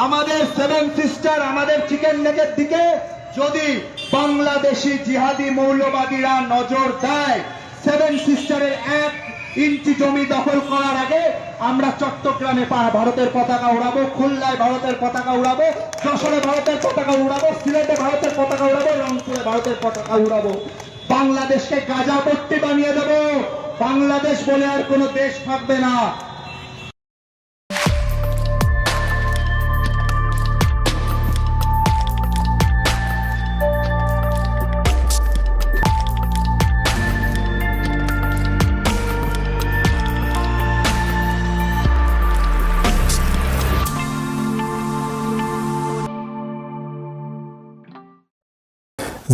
আমাদের seven sister আমাদের chicken নেকের দিকে যদি বাংলাদেশি জিহাদি মৌলবাদীরা নজর দেয়, সেভেন সিস্টারের 1 ইঞ্চি জমি দখল করার আগে আমরা চট্টগ্রামে ভারতের পতাকা উড়াবো, খুলনায় ভারতের পতাকা উড়াবো, যশোরে ভারতের পতাকা উড়াবো, সিলেটে ভারতের পতাকা উড়াবো, রংপুরে ভারতের পতাকা উড়াবো। বাংলাদেশকে গাজাপট্টি বানিয়ে দেব। বাংলাদেশ বলে আর কোনো দেশ থাকবে না।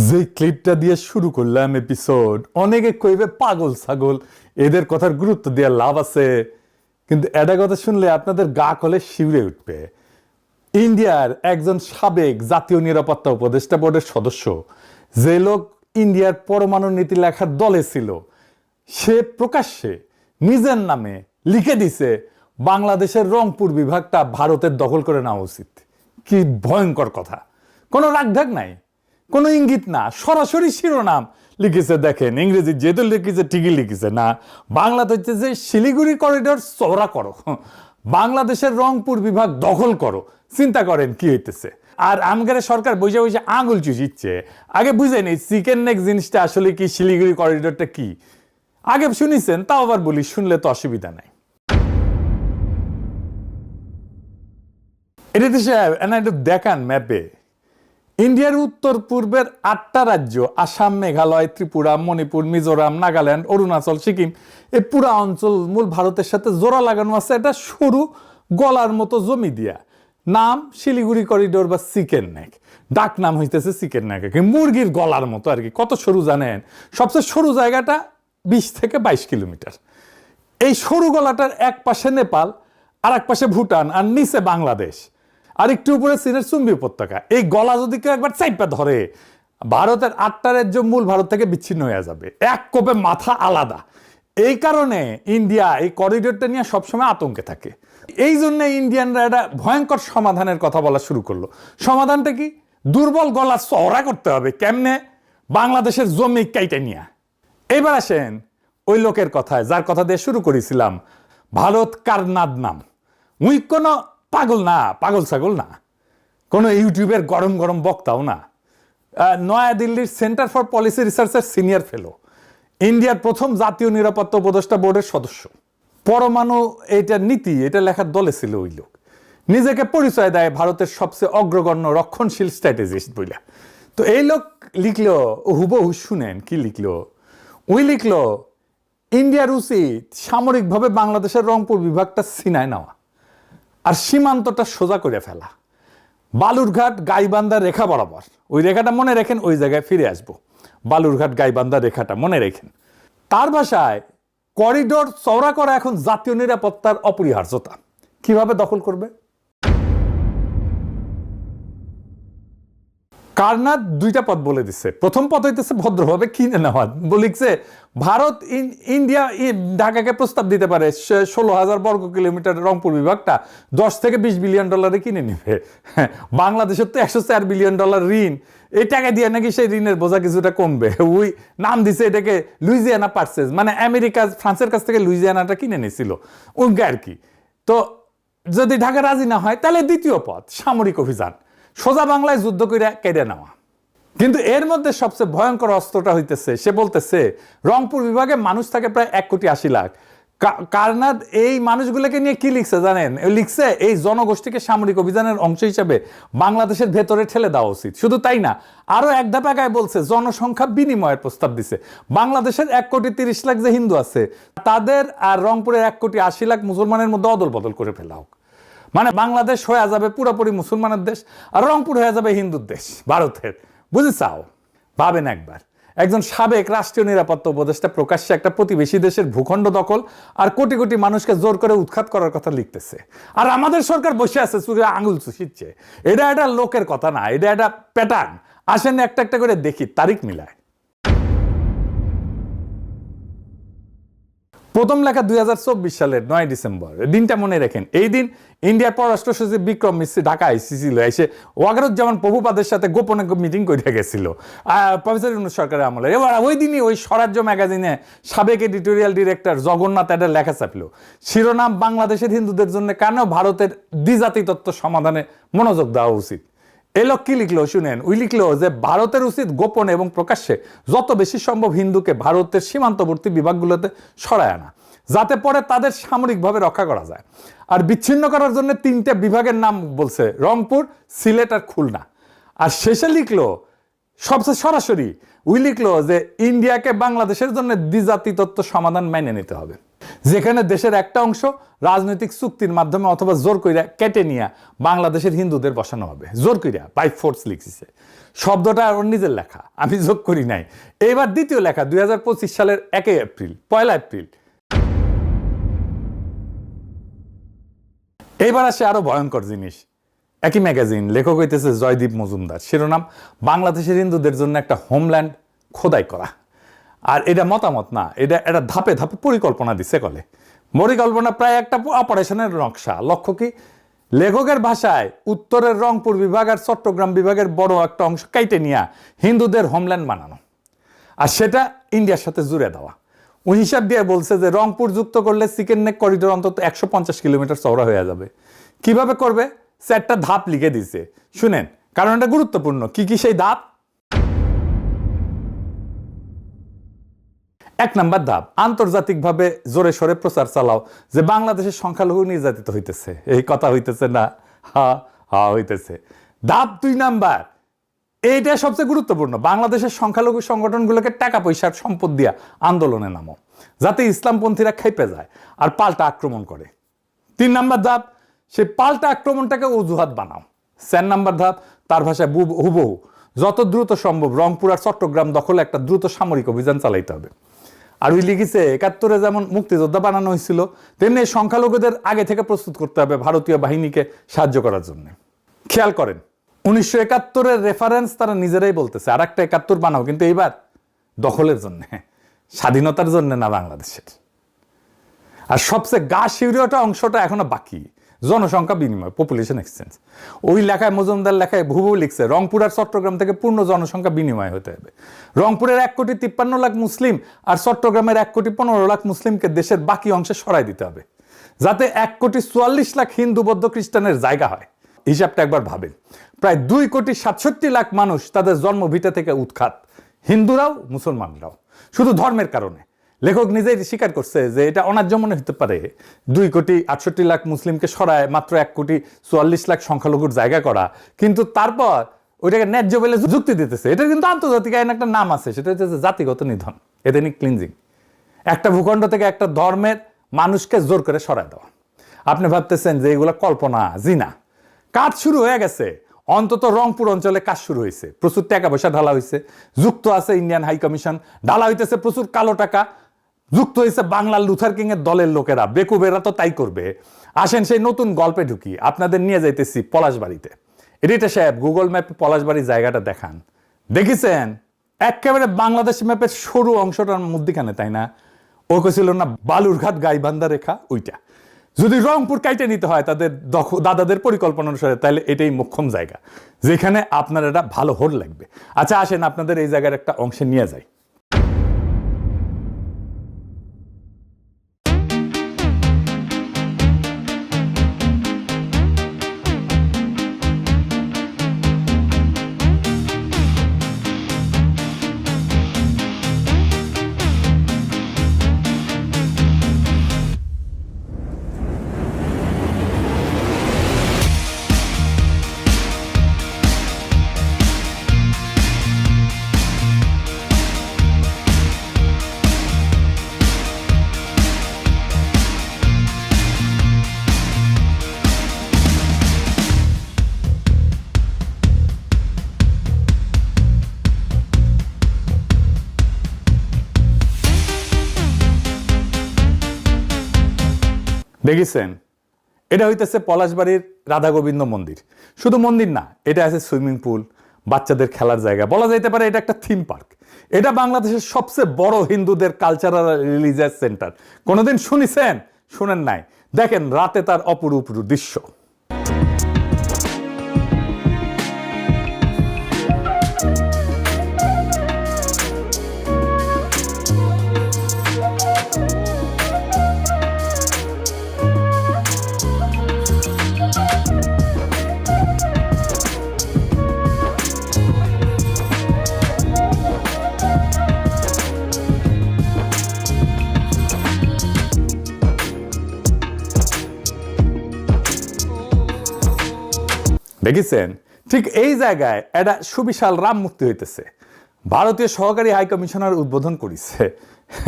যে ক্লিপটা দিয়ে শুরু করলাম এপিসোড, অনেকে কইবে পাগল ছাগল, এদের কথার গুরুত্ব দেওয়ার লাভ আছে, কিন্তু এটা কথা শুনলে আপনাদের গা কলে শিউরে উঠবে। ইন্ডিয়ার একজন সাবেক জাতীয় নিরাপত্তা উপদেষ্টা বোর্ডের সদস্য, যে লোক ইন্ডিয়ার পরমাণু নীতি লেখার দলে ছিল, সে প্রকাশ্যে নিজের নামে লিখে দিছে বাংলাদেশের রংপুর বিভাগটা ভারতের দখল করে নেওয়া উচিত। কি ভয়ঙ্কর কথা! কোনো রাগঢাক নাই, কোনো ইঙ্গিত না, সরাসরি শিরোনাম লিখেছে। দেখেন, ইংরেজি যেহেতু লিখেছে ঠিকই লিখেছে না, বাংলাতে হচ্ছে যে শিলিগুড়ি করিডোর চওড়া করো, বাংলাদেশের রংপুর বিভাগ দখল করো। চিন্তা করেন কি হইতেছে। আর আমগারে সরকার বসে বসে আঙুল চুষিচ্ছে। আগে বুঝে নেই চিকেন নেক জিনিসটা আসলে কি, শিলিগুড়ি করিডোরটা কি। আগে শুনিছেন, তাও আবার বলি, শুনলে তো অসুবিধা নাই। এটা তো দেখান ম্যাপে, ইন্ডিয়ার উত্তর পূর্বের 8টা রাজ্য, আসাম, মেঘালয়, ত্রিপুরা, মণিপুর, মিজোরাম, নাগাল্যান্ড, অরুণাচল, সিকিম, এই পুরা অঞ্চল মূল ভারতের সাথে জোড়া লাগানো আছে একটা সরু গলার মতো জমি দিয়া। নাম শিলিগুড়ি করিডোর বা চিকেন নেক। ডাক নাম হইতেছে চিকেন নেক, মুরগির গলার মতো আর কি। কত সরু জানেন? সবচেয়ে সরু জায়গাটা 20 থেকে 22 কিলোমিটার। এই সরু গলাটার এক পাশে নেপাল, আর এক পাশে ভুটান, আর নিচে বাংলাদেশ, আর একটু উপরে চীনের চুম্বি উপত্যকা। এই গলা যদি কেউ একবার চাইপা ধরে, ভারতের 8টা রাজ্য মূল ভারত থেকে বিচ্ছিন্ন হয়ে যাবে, এক কোপে মাথা আলাদা। এই কারণে ইন্ডিয়া এই করিডোরটা নিয়ে সবসময় আতঙ্কে থাকে। এই জন্য ইন্ডিয়ানরা একটা ভয়ঙ্কর সমাধানের কথা বলা শুরু করলো। সমাধানটা কি? দুর্বল গলা চওড়া করতে হবে। কেমনে? বাংলাদেশের জমি কাইটা নিয়ে। এবার আসেন ওই লোকের কথায়, যার কথা দিয়ে শুরু করেছিলাম, ভারত কারনাদ নাম। উই কোনো পাগল না, পাগল ছাগল না, কোনো ইউটিউবের গরম গরম বক্তাও না। নয়াদিল্লির সেন্টার ফর পলিসি রিসার্চের সিনিয়র ফেলো, ইন্ডিয়ার প্রথম জাতীয় নিরাপত্তা উপদেষ্টা বোর্ডের সদস্য, পরমাণু এটা নীতি এটা লেখার দলে ছিল ওই লোক। নিজেকে পরিচয় দেয় ভারতের সবচেয়ে অগ্রগণ্য রক্ষণশীল স্ট্র্যাটেজিস্ট বইলা। তো এই লোক লিখলো, হুবহু শুনেন কি লিখলো। ওই লিখলো, ইন্ডিয়ার উচিত সামরিকভাবে বাংলাদেশের রংপুর বিভাগটা ছিনায় নেওয়া আর সীমান্তটা সোজা করে ফেলা। বালুরঘাট গাইবান্ধা রেখা বরাবর, ওই রেখাটা মনে রেখেন, ওই জায়গায় ফিরে আসবো। বালুরঘাট গাইবান্ধা রেখাটা মনে রেখেন। তার ভাষায়, করিডোর চওড়া করা এখন জাতীয় নিরাপত্তার অপরিহার্যতা। কিভাবে দখল করবে? কারনাদ 2টা পথ বলে দিচ্ছে। প্রথম পথ হইতেছে ভদ্রভাবে কিনে নেওয়া। লিখছে, ভারত ইন্ডিয়া ঢাকাকে প্রস্তাব দিতে পারে 16,000 বর্গ কিলোমিটার রংপুর বিভাগটা 10 থেকে 20 বিলিয়ন ডলারে কিনে নেবে। বাংলাদেশের তো 104 বিলিয়ন ডলার ঋণ, এই টাকা দিয়ে নাকি সেই ঋণের বোঝা কিছুটা কমবে। ওই নাম দিছে এটাকে লুইজিয়ানা পারচেজ, মানে আমেরিকা ফ্রান্সের কাছ থেকে লুইজিয়ানাটা কিনে নিয়েছিল ওকে আর কি। তো যদি ঢাকা রাজি না হয়, তাহলে দ্বিতীয় পথ সামরিক অভিযান, সোজা বাংলায় যুদ্ধ করে কেড়ে নেওয়া। কিন্তু এর মধ্যে সবচেয়ে ভয়ঙ্কর অস্ত্রটা হইতেছে, সে বলতেছে রংপুর বিভাগে মানুষ থাকে প্রায় 1,80,00,000। কারনাদ এই মানুষগুলোকে নিয়ে কি লিখছে জানেন? লিখছে এই জনগোষ্ঠীকে সামরিক অভিযানের অংশ হিসেবে বাংলাদেশের ভেতরে ঠেলে দেওয়া উচিত। শুধু তাই না, আরো এক ধাপ আগায় বলছে জনসংখ্যা বিনিময়ের প্রস্তাব দিছে। বাংলাদেশের 1,30,00,000 যে হিন্দু আছে, তাদের আর রংপুরের 1,80,00,000 মুসলমানের মধ্যে অদল বদল করে ফেলা হোক। মানে বাংলাদেশ হয়ে যাবে পুরোপুরি মুসলমানের দেশ, আর রংপুর হয়ে যাবে হিন্দুর দেশ ভারতের। বুঝে চাও? ভাবেন একবার, একজন সাবেক রাষ্ট্রীয় নিরাপত্তা উপদেষ্টা প্রকাশ্যে একটা প্রতিবেশী দেশের ভূখণ্ড দখল আর কোটি কোটি মানুষকে জোর করে উৎখাত করার কথা লিখতেছে। আর আমাদের সরকার বসে আছে চুরে আঙুল চুষিচ্ছে। এটা একটা লোকের কথা না, এটা একটা প্যাটার্ন। আসেন একটা একটা করে দেখি, তারিখ মিলায়। প্রথম লেখা 2024 সালের 9 ডিসেম্বর। দিনটা মনে রাখেন, এই দিন ইন্ডিয়ার পররাষ্ট্র সচিব বিক্রম মিশ্রি ঢাকা আইসিছিল, এসে ওয়াকারুজ্জামান প্রভুপাদের সাথে গোপনে মিটিং করে গেছিল প্রফেসর ইউনূস সরকারের আমলে। এবার ওই দিনই ওই স্বরাজ্য ম্যাগাজিনে সাবেক এডিটোরিয়াল ডিরেক্টর জগন্নাথ একটা লেখা ছাপল, শিরোনাম বাংলাদেশের হিন্দুদের জন্য কেন ভারতের দ্বিজাতি তত্ত্ব সমাধানে মনোযোগ দেওয়া উচিত। এই লোক কি লিখলো শুনেন, ওই লিখলো যে ভারতের উচিত গোপনে এবং প্রকাশ্যে যত বেশি সম্ভব হিন্দুকে ভারতের সীমান্তবর্তী বিভাগগুলোতে সরায় আনা, যাতে পরে তাদের সামরিকভাবে রক্ষা করা যায়। আর বিচ্ছিন্ন করার জন্য 3টে বিভাগের নাম বলছে, রংপুর, সিলেট আর খুলনা। আর শেষে লিখলো সবচেয়ে সরাসরি ওই লিখলো যে ইন্ডিয়াকে বাংলাদেশের জন্য দ্বিজাতি তত্ত্ব সমাধান মেনে নিতে হবে, যেখানে দেশের একটা অংশ রাজনৈতিক চুক্তির মাধ্যমে অথবা জোর কইরা কেটে নিয়ে বাংলাদেশের হিন্দুদের বসানো হবে। জোর কইরা, বাই ফোর্স লিখছে। শব্দটা ওর নিজের লেখা, আমি যোগ করি নাই। এবার দ্বিতীয় লেখা 2025 সালের 1 এপ্রিল। এইবার আসে আরো ভয়ঙ্কর জিনিস। একই ম্যাগাজিন, লেখক হইতেছে জয়দীপ মজুমদার, শিরোনাম বাংলাদেশের হিন্দুদের জন্য একটা হোমল্যান্ড খোদাই করা। আর এটা মতামত না, এটা ধাপে ধাপে পরিকল্পনা দিছে কলে। পরিকল্পনা প্রায় একটা অপারেশনের নকশা। লক্ষ্য কি, লেখকের ভাষায় উত্তরের রংপুর বিভাগ আর চট্টগ্রাম বিভাগের বড় একটা অংশ কাইটে নিয়ে হিন্দুদের হোমল্যান্ড বানানো, আর সেটা ইন্ডিয়ার সাথে জুড়ে দেওয়া। ওই হিসাব দিয়ে বলছে যে রংপুর যুক্ত করলে চিকেন নেক করিডোর অন্তত 150 কিলোমিটার চওড়া হয়ে যাবে। কিভাবে করবে, 4টা ধাপ লিখে দিছে, শুনেন, কারণ এটা গুরুত্বপূর্ণ। কি কি সেই ধাপ? 1 নাম্বার ধাপ, আন্তর্জাতিকভাবে জোরে সোরে প্রচার চালাও যে বাংলাদেশের সংখ্যালঘু নির্যাতিত হইতেছে। এই কথা হইতেছে না? হইতেছে। ধাপ 2 নাম্বার, এইটা সবচেয়ে গুরুত্বপূর্ণ, বাংলাদেশের সংখ্যালঘু সংগঠনগুলোকে টাকা পয়সার সম্পদ দিয়া আন্দোলনে নামো, যাতে ইসলামপন্থীরা খেপে যায় আর পাল্টা আক্রমণ করে। 3 নাম্বার ধাপ, সেই পাল্টা আক্রমণটাকে অজুহাত বানাও। 4 নাম্বার ধাপ, তার ভাষায় হুবহু যত দ্রুত সম্ভব রংপুর আর চট্টগ্রাম দখলে একটা দ্রুত সামরিক অভিযান চালাইতে হবে। আর ওই লিখেছে 71-এ যেমন মুক্তিযোদ্ধা বানানো হয়েছিল, তেমনি সংখ্যালঘুদের আগে থেকে প্রস্তুত করতে হবে ভারতীয় বাহিনীকে সাহায্য করার জন্য। খেয়াল করেন, 1971-এর রেফারেন্স তারা নিজেরাই বলতেছে, আর একটা 71 বানাও, কিন্তু এইবার দখলের জন্য, স্বাধীনতার জন্য না, বাংলাদেশের। আর সবচেয়ে গা শিউরিওটা অংশটা এখনো বাকি, জনসংখ্যা বিনিময়, পপুলেশন এক্সচেঞ্জ। ওই লেখায়, মজুমদার লেখায় হুবহু লিখছে রংপুর আর চট্টগ্রাম থেকে পূর্ণ জনসংখ্যা বিনিময় হতে হবে। রংপুরের 1,53,00,000 মুসলিম আর চট্টগ্রামের 1,15,00,000 মুসলিমকে দেশের বাকি অংশে সরাই দিতে হবে, যাতে 1,44,00,000 হিন্দু বৌদ্ধ খ্রিস্টানের জায়গা হয়। হিসাবটা একবার ভাবেন, প্রায় 2,67,00,000 মানুষ তাদের জন্মভিটা থেকে উৎখাত, হিন্দুরাও মুসলমানরাও, শুধু ধর্মের কারণে। লেখক নিজেই স্বীকার করছে যে এটা অন্যায্য মনে হতে পারে 2,68,00,000 মুসলিমকে সরায় মাত্র 1,44,00,000 সংখ্যালঘুর জায়গা করা, কিন্তু তারপর ওইটাকে ন্যায্য বলে যুক্তি দিতেছে। এটা কিন্তু আন্তর্জাতিক আইন একটা নাম আছে, সেটা হচ্ছে জাতিগত নিধন, এথনিক ক্লিনজিং। একটা ভূখণ্ড থেকে একটা ধর্মের মানুষকে জোর করে সরায় দেওয়া। আপনি ভাবতেছেন যে এগুলো কল্পনা? জি না, কাজ শুরু হয়ে গেছে। অন্তত রংপুর অঞ্চলে কাজ শুরু হয়েছে, প্রচুর টাকা পয়সা ঢালা হয়েছে, যুক্ত আছে ইন্ডিয়ান হাই কমিশন, ঢালা হইতেছে প্রচুর কালো টাকা, যুক্ত হয়েছে বাংলার লুথার কিং এর দলের লোকেরা, বেকুবেরা তো তাই করবে। আসেন সেই নতুন গল্পে ঢুকি, আপনাদের নিয়ে যাইতেছি পলাশবাড়িতে। এডিটর সাহেব, গুগল ম্যাপে পলাশবাড়ির জায়গাটা দেখান। দেখেছেন একেবারে বাংলাদেশ ম্যাপের সরু অংশটার মধ্যখানে, তাই না? ও কেছিল না বালুরঘাট গাইবান্ধা রেখা, ওইটা। যদি রংপুর কাইটে নিতে হয় তাদের দাদাদের পরিকল্পনা অনুসারে, তাহলে এটাই মোক্ষম জায়গা, যেখানে আপনার এটা ভালো হোড লাগবে। আচ্ছা আসেন আপনাদের এই জায়গার একটা অংশে নিয়ে যাই। দেখেছেন, এটা হইতেছে পলাশবাড়ির রাধা গোবিন্দ মন্দির। শুধু মন্দির না, এটা আছে সুইমিং পুল, বাচ্চাদের খেলার জায়গা, বলা যাইতে পারে এটা একটা থিম পার্ক। এটা বাংলাদেশের সবচেয়ে বড় হিন্দুদের কালচারাল রিলিজিয়াস সেন্টার। কোনোদিন শুনেছেন? শুনেন নাই? দেখেন রাতে তার অপরূপ দৃশ্য। দেখেছেন? ঠিক এই জায়গায় একটা সুবিশাল রাম মূর্তি হইতেছে, ভারতীয় সহকারী হাই কমিশনার উদ্বোধন করেছে।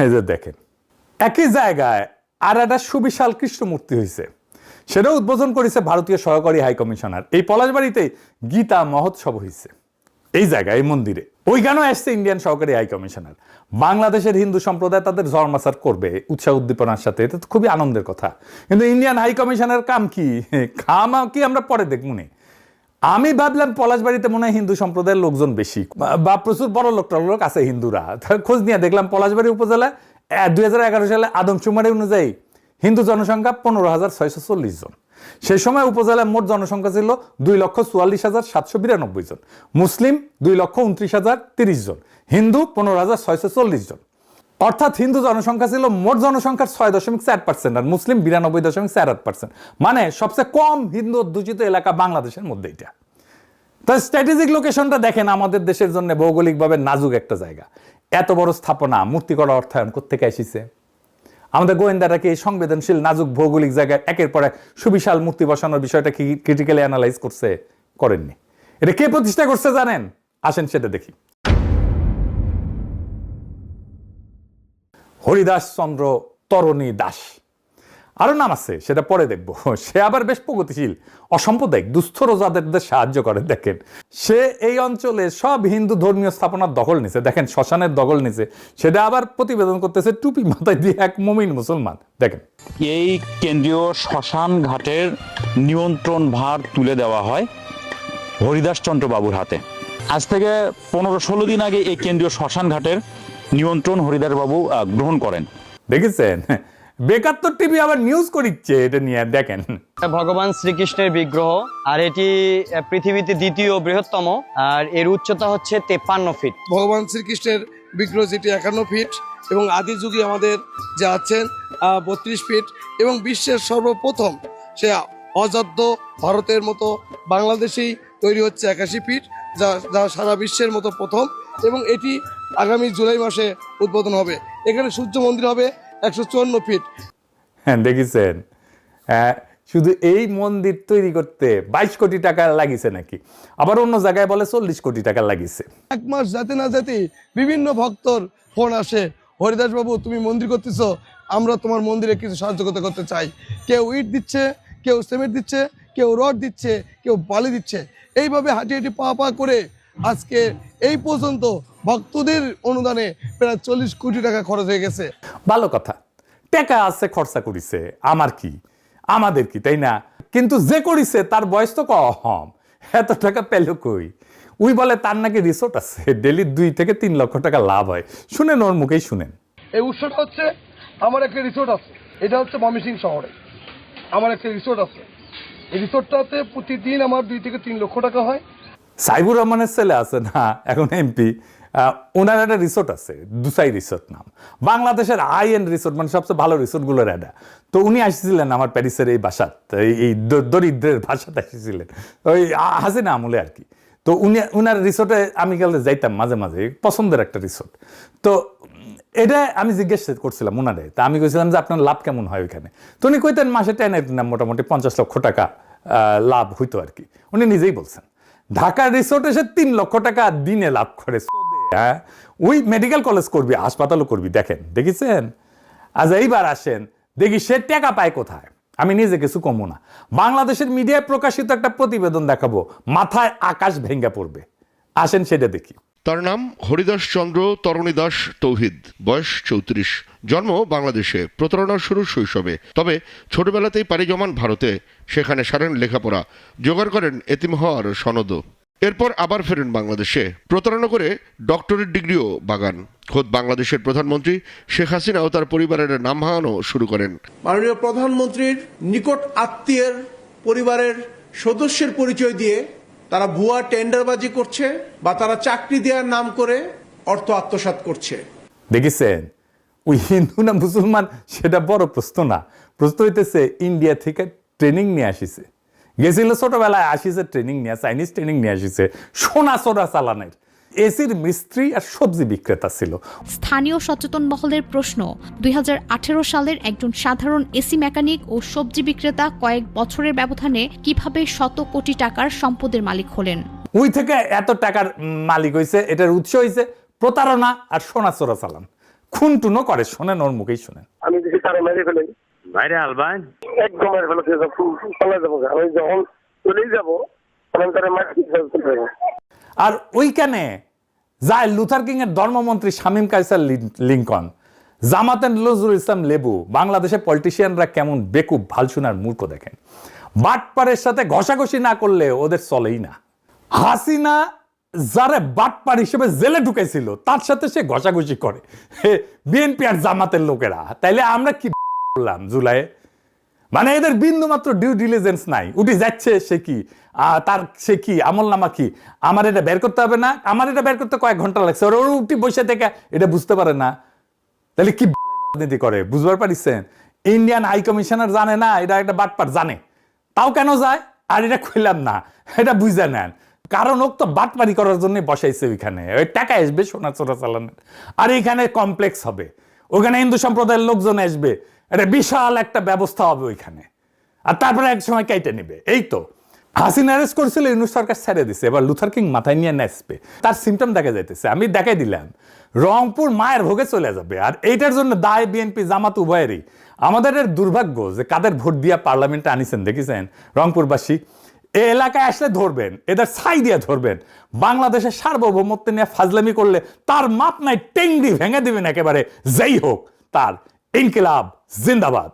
এই যে দেখেন, একই জায়গায় আর একটা সুবিশাল কৃষ্ণ মূর্তি হয়েছে, সেটাও উদ্বোধন করেছে ভারতীয় সহকারী হাই কমিশনার। এই পলাশবাড়িতেই গীতা মহোৎসব হয়েছে, এই জায়গায়, এই মন্দিরে। ওইখানেও আসছে ইন্ডিয়ান সহকারী হাই কমিশনার। বাংলাদেশের হিন্দু সম্প্রদায় তাদের জন্মাচার করবে উৎসাহ উদ্দীপনার সাথে, এটা তো খুবই আনন্দের কথা। কিন্তু ইন্ডিয়ান হাই কমিশনার কাম কি, খামা কি আমরা পরে দেখব নি। আমি ভাবলাম পলাশবাড়িতে মনে হয় হিন্দু সম্প্রদায়ের লোকজন বেশি, বা প্রচুর বড় লোক আছে হিন্দুরা। খোঁজ নিয়ে দেখলাম পলাশবাড়ি উপজেলা 2011 সালে আদমশুমারি অনুযায়ী হিন্দু জনসংখ্যা 15,640 জন। সেই সময় উপজেলার মোট জনসংখ্যা ছিল 2,44,792 জন, মুসলিম 2,29,030 জন, হিন্দু 15,640 জন। অর্থাৎ হিন্দু জনসংখ্যা ছিল মোট জনসংখ্যার 6.4% আর মুসলিম 92.48%। মানে সবচেয়ে কম হিন্দু অধ্যুষিত এলাকা বাংলাদেশের মধ্যে এটা। তো স্ট্র্যাটেজিক লোকেশনটা দেখেন, আমাদের দেশের জন্য ভৌগোলিকভাবে নাজুক একটা জায়গা। এত বড় স্থাপনা, মূর্তি করা অর্থায়ন কোত্থেকে এসেছে? আমাদের গোয়েন্দারা কি এই সংবেদনশীল নাজুক ভৌগোলিক জায়গায় একের পর এক সুবিশাল মূর্তি বসানোর বিষয়টা কি ক্রিটিক্যালি অ্যানালাইজ করছে? করেননি। এটা কে প্রতিষ্ঠা করছে জানেন? আসেন সেটা দেখি। হরিদাস চন্দ্র তরণী দাস, আরো নাম আছে, সেটা পরে দেখবো। সে আবার বেশ প্রগতিশীল, অসাম্প্রদায়িক, দুস্থ রোজাদারদের সাহায্য করে। দেখেন, সে এই অঞ্চলে সব হিন্দু ধর্মীয় স্থাপনার দখল নিছে। দেখেন, শ্মশানের দখল নিছে, সেটা আবার প্রতিবেদন করতেছে টুপি মাথায় দিয়ে এক মুমিন মুসলমান। দেখেন, এই কেন্দ্রীয় শ্মশান ঘাটের নিয়ন্ত্রণ ভার তুলে দেওয়া হয় হরিদাস চন্দ্র বাবুর হাতে। আজ থেকে 15-16 দিন আগে এই কেন্দ্রীয় শ্মশান ঘাটের নিয়ন্ত্রণ হরিদাস বাবু গ্রহণ করেন। দেখেছেন? বেকাত্তর টিভি আবার নিউজ করিচ্ছে এটা নিয়ে। দেখেন, ভগবান শ্রীকৃষ্ণের বিগ্রহ, আর এটি পৃথিবীতে দ্বিতীয় বৃহত্তম, আর এর উচ্চতা হচ্ছে 53 ফিট। ভগবান শ্রীকৃষ্ণের বিগ্রহ যেটি 51 ফিট এবং আদি যুগে আমাদের যে আছেন 32 ফিট, এবং বিশ্বের সর্বপ্রথম সে অযোধ্য ভারতের মতো বাংলাদেশেই তৈরি হচ্ছে 81 ফিট, যা সারা বিশ্বের মতো প্রথম। এবং এটি আগামী জুলাই মাসে উদ্বোধন হবে। এখানে সূর্য মন্দির হবে 154 ফিট। হ্যাঁ, দেখেছেন? শুধু এই মন্দির তৈরি করতে 22 কোটি টাকা লাগিছে নাকি, আবার অন্য জায়গায় বলে 40 কোটি টাকা লাগিছে। এক মাস যেতে না যেতে বিভিন্ন ভক্তর ফোন আসে, হরিদাস বাবু তুমি মন্দির করতেছ, আমরা তোমার মন্দিরে কিছু সাহায্য করতে চাই। কেউ ইট দিচ্ছে, কেউ সিমেন্ট দিচ্ছে, কেউ রড দিচ্ছে, কেউ বালি দিচ্ছে। এইভাবে হাঁটি হাঁটি পা করে আজকে এই পর্যন্ত ভক্তদের অনুদানে প্রায় 40 কোটি টাকা খরচ হয়ে গেছে। ভালো কথা, টাকা আছে, খরচা করিছে, আমার কি, আমাদের কি, তাই না? কিন্তু যে করিছে তার বয়স তো কম, এত টাকা পেল কই? উই বলে তার নাকি রিসোর্ট আছে, ডেলি 2 থেকে 3 লক্ষ টাকা লাভ হয়। শুনেন, ওর মুখেই শুনেন। এই উৎসটা হচ্ছে আমার একটা রিসোর্ট আছে, এটা হচ্ছে ময়মনসিংহ শহরে আমার একটা রিসোর্ট আছে। এই রিসোর্টটাতে প্রতিদিন আমার 2 থেকে 3 লক্ষ টাকা হয়। সাইবুর রহমানের ছেলে আছে না, এখন এমপি, ওনার একটা রিসোর্ট আছে, দুসাই রিসোর্ট নাম, বাংলাদেশের হাই এন্ড রিসোর্ট, মানে সবচেয়ে ভালো রিসোর্টগুলোর একটা। তো উনি আসছিলেন আমার প্যারিসের এই বাসাত, এই দরিদ্রের বাসাতে আসছিলেন, ওই হাসিনা আমলে আর কি। তো উনার রিসোর্টে আমি গেলে যাইতাম মাঝে মাঝে, পছন্দের একটা রিসোর্ট। তো এটা আমি জিজ্ঞেস করছিলাম উনারে, তা আমি কইছিলাম যে আপনার লাভ কেমন হয় ওইখানে। তো উনি কইতেন মাসে টেনে মোটামুটি 50 লক্ষ টাকা লাভ হইতো আর কি। উনি নিজেই বলছেন ঢাকার রিসোর্ট এসে 3 লক্ষ টাকা দিনে লাভ করে। হ্যাঁ, ওই মেডিকেল কলেজ করবি, হাসপাতালও করবি। দেখেন, দেখেছেন? আজ এইবার আসেন দেখি সে টাকা পায় কোথায়। আমি নিজে কিছু কমো না, বাংলাদেশের মিডিয়ায় প্রকাশিত একটা প্রতিবেদন দেখাবো, মাথায় আকাশ ভেঙ্গা পড়বে। আসেন সেটা দেখি। তার নাম হরিদাস চন্দ্র তরণী দাস তৌহিদ, বয়স 34, জন্ম বাংলাদেশে, প্রতারণার শুরু শৈশবে। তবে ছোটবেলাতেই পাড়ি জমান ভারতে, সেখানে সারেন লেখাপড়া, জোগাড় করেন এতিম হওয়ার সনদও। এরপর আবার ফেরেন বাংলাদেশে, প্রতারণা করে ডক্টরেট ডিগ্রিও বাগান। খোদ বাংলাদেশের প্রধানমন্ত্রী শেখ হাসিনাও তার পরিবারের নাম ভাঙানো শুরু করেন। মাননীয় প্রধানমন্ত্রীর নিকট আত্মীয়ের পরিবারের সদস্যের পরিচয় দিয়ে তারা ভুয়া টেন্ডারবাজি করছে বা তারা চাকরি দেওয়ার নাম করে অর্থ আত্মসাৎ করছে। দেখেছেন, ওই হিন্দু না মুসলমান সেটা বড় প্রশ্ন না, প্রশ্ন হইতেছে ইন্ডিয়া থেকে ট্রেনিং নিয়ে আসিছে, গেছিল ছোটবেলায় আসিছে ট্রেনিং নিয়ে, চাইনিজ ট্রেনিং নিয়ে আসিছে সোনা সোনা চালানের। এসির মিস্ত্রি আর সবজি বিক্রেতা ছিল। স্থানীয় সচেতন মহলের প্রশ্ন, 2018 সালের একজন সাধারণ এসি মেকানিক ও সবজি বিক্রেতা কয়েক বছরের ব্যবধানে কিভাবে শত কোটি টাকার সম্পদের মালিক হলেন? ওই থেকে এত টাকার মালিক হয়েছে, এটার উৎস হয়েছে প্রতারণা আর সোনা চোরা চালান। খুন টুনো করে, শোনেন ওর মুখেই শোনেন। আমি যদি তারা মেরে ফেলেন বাইরে আলবান একদম মেরে ফেলে চলে যাবো, আমি যখন চলেই যাবো তখন তারা মারি। আর ওইখানে যায় লুথার কিং এর ধর্মমন্ত্রী শামীম কায়সার লিঙ্কন, জামাতের নজরুল ইসলাম লেবু। বাংলাদেশের পলিটিশিয়ানরা কেমন বেকুব ভালসুনার মূর্খ দেখেন। বাটপারের সাথে ঘষাঘষি না করলে ওদের চলেই না। হাসিনা যারে বাটপার হিসেবে জেলে ঢুকেছিল তার সাথে সে ঘষাঘষি করে বিএনপি আর জামাতের লোকেরা। তাইলে আমরা কি করলাম জুলাইয়ে? মানে এদের বিন্দু মাত্র ডিউ ডিলিজেন্স নাই। উঠে যাচ্ছে সে কি, তার সে কি আমল নামা কি, আমার এটা বের করতে হবে না, আমার এটা বের করতে কয়েক ঘন্টা লাগছে, ওর উঠি বসে থেকে এটা বুঝতে পারে না। তাহলে কি রাজনীতি করে বুঝবার পারিছেন? ইন্ডিয়ান হাই কমিশনার জানে না এটা একটা বাটপার, জানে তাও কেন যায়? আর এটা খুললাম না, এটা বুঝে নেন, কারণ ওক তো বাটপারি করার জন্য বসাইছে ওইখানে। ওই টাকা আসবে সোনা চোরা চালানের, আর এইখানে কমপ্লেক্স হবে, ওখানে হিন্দু সম্প্রদায়ের লোকজন আসবে, এটা বিশাল একটা ব্যবস্থা হবে ওইখানে, আর তারপরে এক সময় কেটে নেবে। এই তো হাসিনা অ্যারেস্ট করেছিল, ইউনূস সরকার ছেড়ে দিছে, এবার লুথার কিং মাথায় নিয়ে নাচবে। তার সিমটম দেখা যাইতেছে, আমি দেখাই দিলাম, রংপুর মায়ের ভোগে চলে যাবে। আর এইটার জন্য দায় বিএনপি জামাত উভয়েরই। আমাদের এর দুর্ভাগ্য যে কাদের ভোট দিয়া পার্লামেন্টে আনিছেন দেখেছেন রংপুরবাসী। এই এলাকায় আসলে ধরবেন, এদের ছাই দিয়ে ধরবেন। বাংলাদেশের সার্বভৌমত্ব নিয়ে ফাজলামি করলে তার মাপ নাই, টেংরি ভেঙে দিবেন একেবারে। যেই হোক, তার ইনকিলাব জিন্দাবাদ।